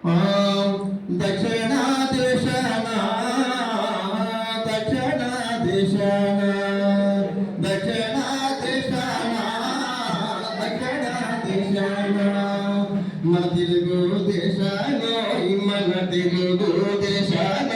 దక్షిణ దేశాన దక్షిణ దేశాన దక్షిణ దేశాన దక్షిణ దేశాన మన తెలుగు దేశాన మన తెలుగు దేశాన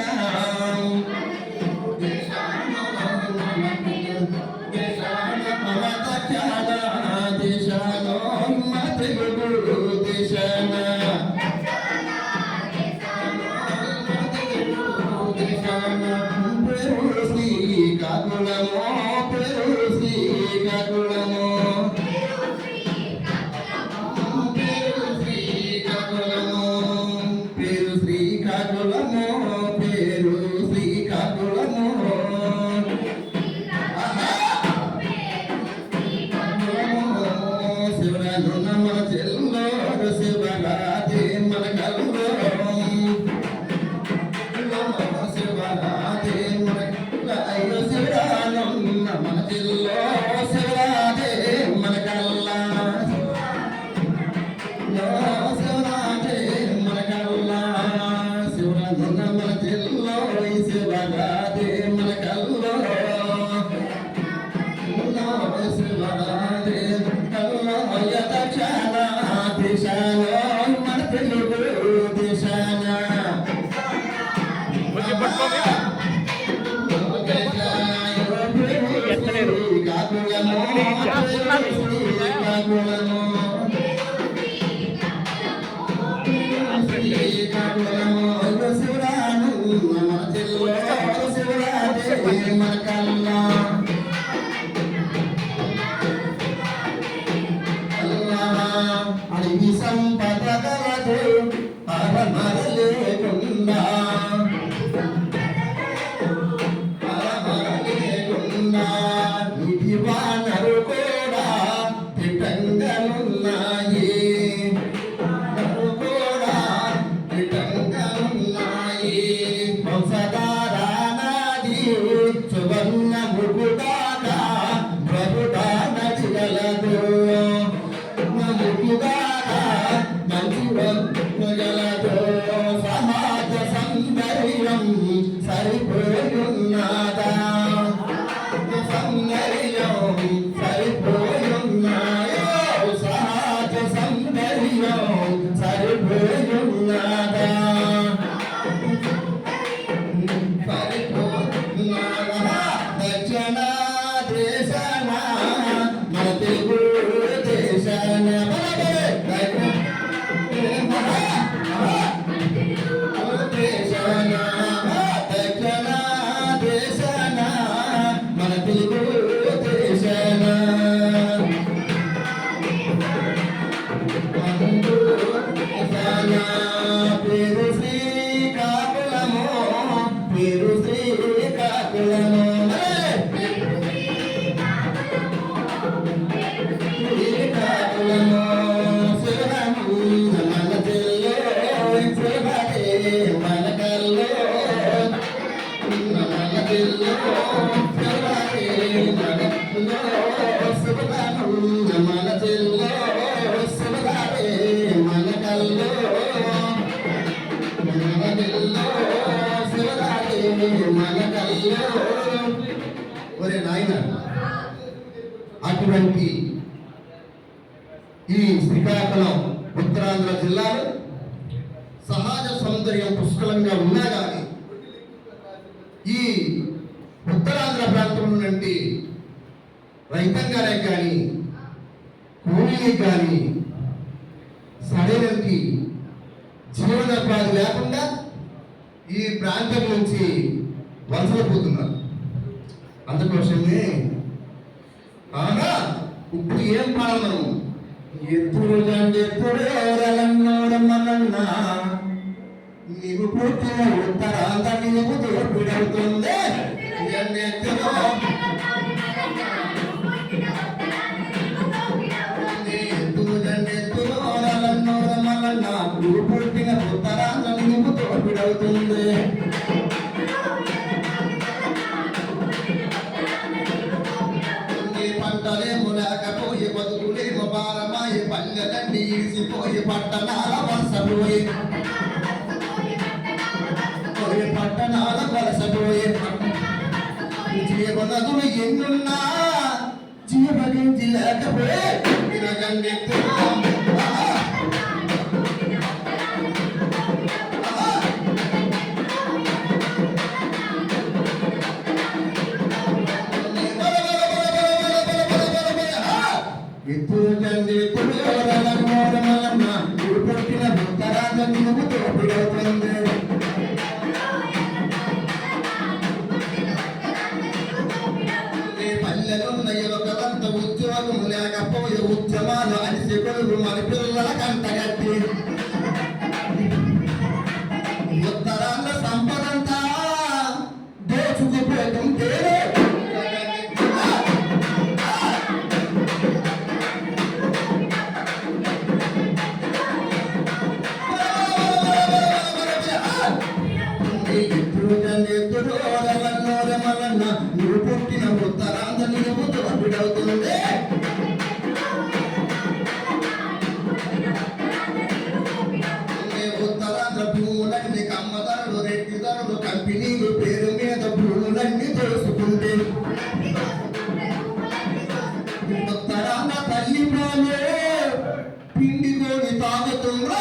అడిగి సంపద కలదు లేకుండా నిధి వానరు కూడా తిట్టంగనున్నాయి కూడా తిట్టంగనున్నాయి వంశధారానాది సువర్ణ ముగుడాగా ప్రభుడా నడిగలదు ముగుడాగా మంచి గలదు సమాజ సౌందర్యం సరిపోయున్నదా సౌందర్యం సరిపోయున్నాయో సమాజ సౌందర్యం సరిపోయున్నదా సరిపోయున్నదా దక్షిణ దేశాన మన తెలుగు దేశాన ఒరే నాయన అటువంటి ఈ శ్రీకాకుళం ఉత్తరాంధ్ర జిల్లాలో సహజ సౌందర్యం పుష్కలంగా ఉన్నా కానీ ఈ ఉత్తరాంధ్ర ప్రాంతంలో నుండి రైతాంగానికి కానీ కూలీకి కానీ సరైనకి జీవనోపాధి లేకుండా ఈ ప్రాంతం నుంచి వలసపోతున్నారు. అందుకోసమే ఇప్పుడు ఏం పాడను ఎప్పుడు ఎప్పుడెప్పుడెవరలన్నోరమ్మన్నా నీవు పుట్టిన ఉత్తరాంధ్ర నీవు దోపిడవుతుంది. నువ్వు పుట్టిన ఉత్తరాంధ్ర నీవు దోపిడవుతుంది. పంటలేమో లేకపోయి బతుకులేమో భారమాయి పల్లెలన్నీ ఇసిపోయి పట్టణాల వలసపోయి పట్టణాల వలసపోయే జీవనదులు ఎన్నున్నా జీవనించి లేకపోయే ఎత్తులు తండ్రి పుట్టిన ఉత్తరాంధ్ర నీవు తోపిడవుతుంది పల్లెలున్న యువకులంత ఉద్యోగం లేకపోయే ఉద్యమాలు అలిసి కొలుగు మన పిల్లల కంటగట్టి ఉత్తరాంధ్ర సంపదంతా దోచుకుపోతుంటే నువ్వు పుట్టిన ఉత్తరాంధ్ర నీవు తోపిడవుతుంది ఉత్తరాంధ్ర భూములన్నీ కమ్మదారులు రెడ్డిదారులు కంపెనీలు పేరు మీద భూములన్నీ దోసుకుంటే ఉత్తరాంధ్ర తల్లి పాలే పిండి కోడి తాగుతుందా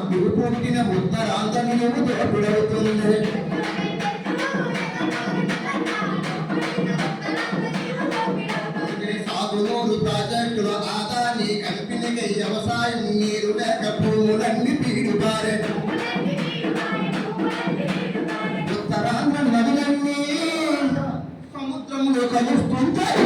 నువ్వు పుట్టిన ఉత్తరాంధ్ర నీవు తోపిడవుతుంది సాగునూరు ప్రాజెక్టుల ఆదాని కంపెనీకి వ్యవసాయం నీరు లేక భూములన్నీ పీడుబారే ఉత్తరాంధ్ర నదులన్నీ సముద్రంలో కలుస్తుంటాయి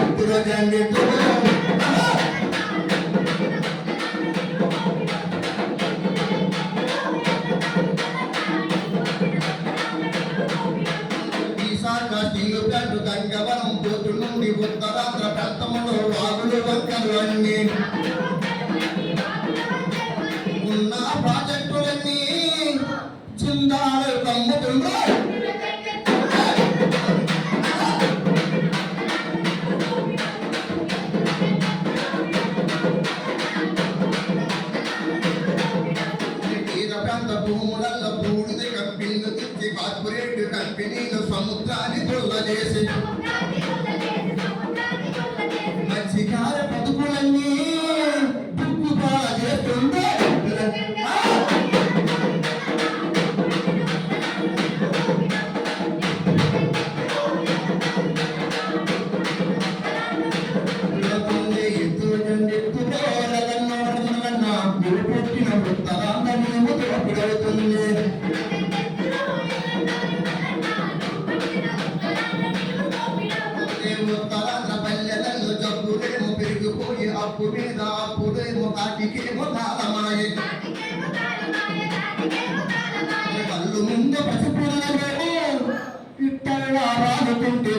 గంగవరం పోతు నుండి ఉత్తరాంధ్ర ప్రాంతంలో వాగులు వంకలు అన్ని ఉన్న ప్రాజెక్టులన్నీ చిందాలు కమ్ముతుందో ప్రాంత భూములలో బూడిద కంపెనీలు తెచ్చి కార్పొరేట్ కంపెనీలు సముద్రాన్ని చేసి మత్స్యకార పదుపులన్నీ బుక్కుపాల చేస్తుంటే నువ్వు పుట్టిన ఉత్తరాంధ్ర నీవు తోపిడవుతుంది ఉత్తరాంధ్ర పల్లెలలో జబ్బులేమో పెరిగిపోయి అప్పు మీద అప్పుడేమో కాటికేమో తాళమాయే కళ్ళు ముందు పసిపుల్లలేమో ఇట్టగా రాలుతుంటే